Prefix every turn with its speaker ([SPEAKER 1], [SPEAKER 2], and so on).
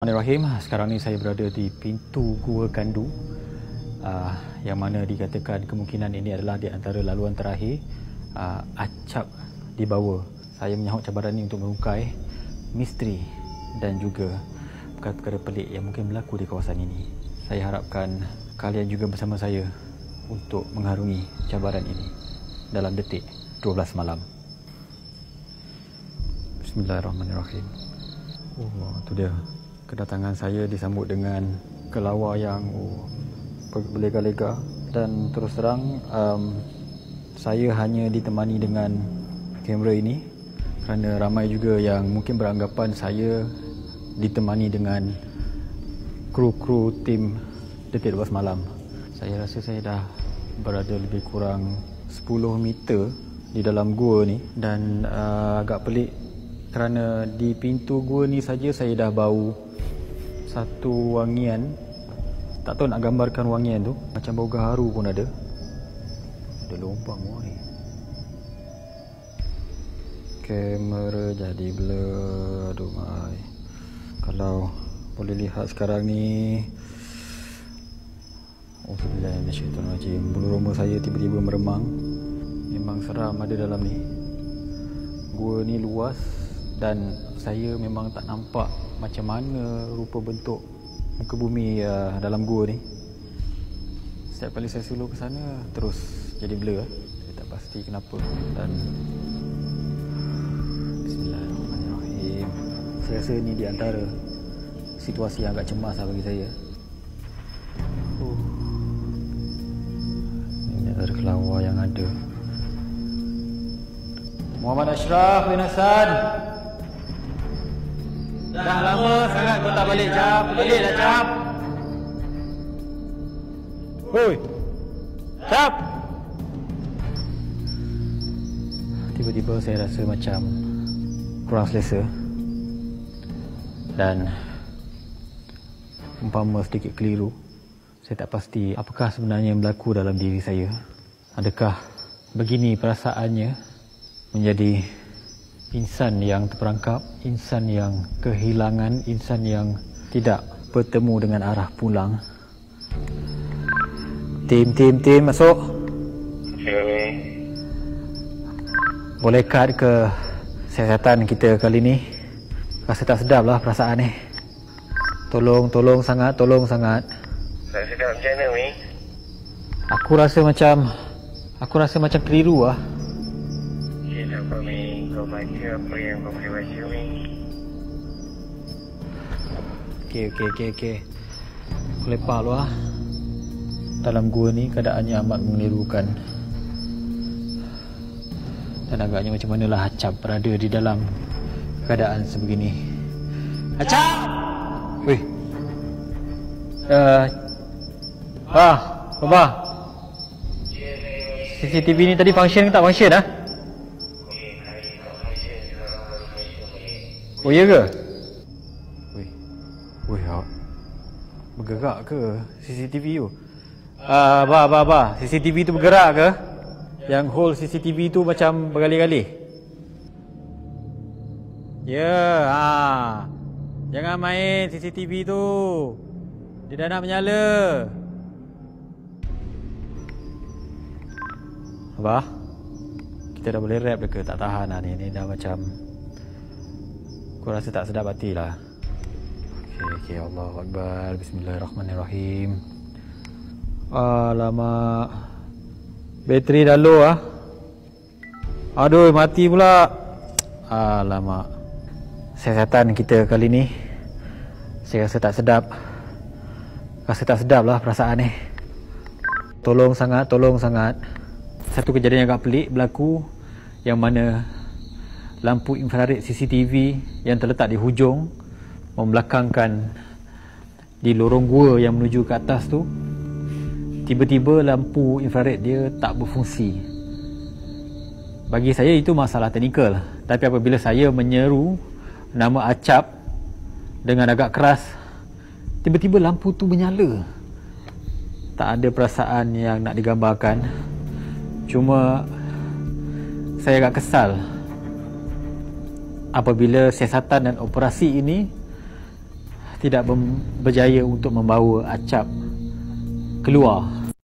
[SPEAKER 1] Bismillahirrahmanirrahim. Sekarang ni saya berada di pintu Gua Gandu, yang mana dikatakan kemungkinan ini adalah di antara laluan terakhir acap di bawah. Saya menyahut cabaran ini untuk mengungkai misteri dan juga perkara-perkara pelik yang mungkin berlaku di kawasan ini. Saya harapkan kalian juga bersama saya untuk mengharungi cabaran ini dalam detik 12 malam. Bismillahirrahmanirrahim. Oh, tu dia. Kedatangan saya disambut dengan kelawar yang berlega-lega, dan terus terang saya hanya ditemani dengan kamera ini kerana ramai juga yang mungkin beranggapan saya ditemani dengan kru-kru tim Detik 12 Malam. Saya rasa saya dah berada lebih kurang 10 meter di dalam gua ni, dan agak pelik kerana di pintu gua ni saja saya dah bau satu wangian. Tak tahu nak gambarkan wangian tu, macam bau gaharu pun ada. Ada lubang ni. Kamera jadi blur. Aduh mai. Kalau boleh lihat sekarang ni, Auzubillahiminasyaitonirrajim, bulu roma saya tiba-tiba meremang. Memang seram ada dalam ni. Gua ni luas dan saya memang tak nampak macam mana rupa bentuk muka bumi dalam gua ni. Setiap kali saya suluh ke sana terus jadi blur. Saya tak pasti kenapa. Dan Bismillahirrahmanirrahim, saya rasa ni di antara situasi yang agak cemas bagi saya. Ini antara kelawar yang ada. Muhammad Ashraf bin Hasan, dah lama sangat kau tak balik, Cap. Baliklah, Cap. Hoi, Cap. Tiba-tiba saya rasa macam kurang selesa, dan umpama sedikit keliru, saya tak pasti apakah sebenarnya yang berlaku dalam diri saya. Adakah begini perasaannya menjadi insan yang terperangkap, insan yang kehilangan, insan yang tidak bertemu dengan arah pulang. Tim masuk. Boleh cut ke siasatan kita kali ni? Rasa tak sedap lah perasaan ni. Tolong sangat.
[SPEAKER 2] Tak sedap macam mana, Mi?
[SPEAKER 1] Aku rasa macam keliru lah.
[SPEAKER 2] Apa, Mi? Kau baca apa yang kau boleh baca, Mi?
[SPEAKER 1] Okey. Aku lepak lu lah. Dalam gua ni keadaannya amat mengelirukan, dan agaknya macam manalah Acap berada di dalam keadaan sebegini. Acap! Weh. Baba. CCTV ni tadi function ke tak function ah? Oh ya ke? Weh, bergerak ke CCTV tu? CCTV tu bergerak ke? Yang whole CCTV tu macam bergali-gali. Jangan main CCTV tu. Dia dah nak menyala. Abah, kita dah boleh rap ke? Tak tahan lah ni. Ni dah macam, aku rasa tak sedap hati lah. Okey, Allahu Akbar. Bismillahirrahmanirrahim. Alamak, bateri dah low ah. Aduh, mati pula. Alamak. Siasatan kita kali ni, saya rasa tak sedap. Rasa tak sedap lah perasaan ni. Tolong sangat. Satu kejadian yang agak pelik berlaku, yang mana lampu infrared CCTV yang terletak di hujung membelakangkan di lorong gua yang menuju ke atas tu, tiba-tiba lampu infrared dia tak berfungsi. Bagi saya itu masalah teknikal, tapi apabila saya menyeru nama Acap dengan agak keras, tiba-tiba lampu tu menyala. Tak ada perasaan yang nak digambarkan. Cuma saya agak kesal apabila siasatan dan operasi ini tidak berjaya untuk membawa Acap keluar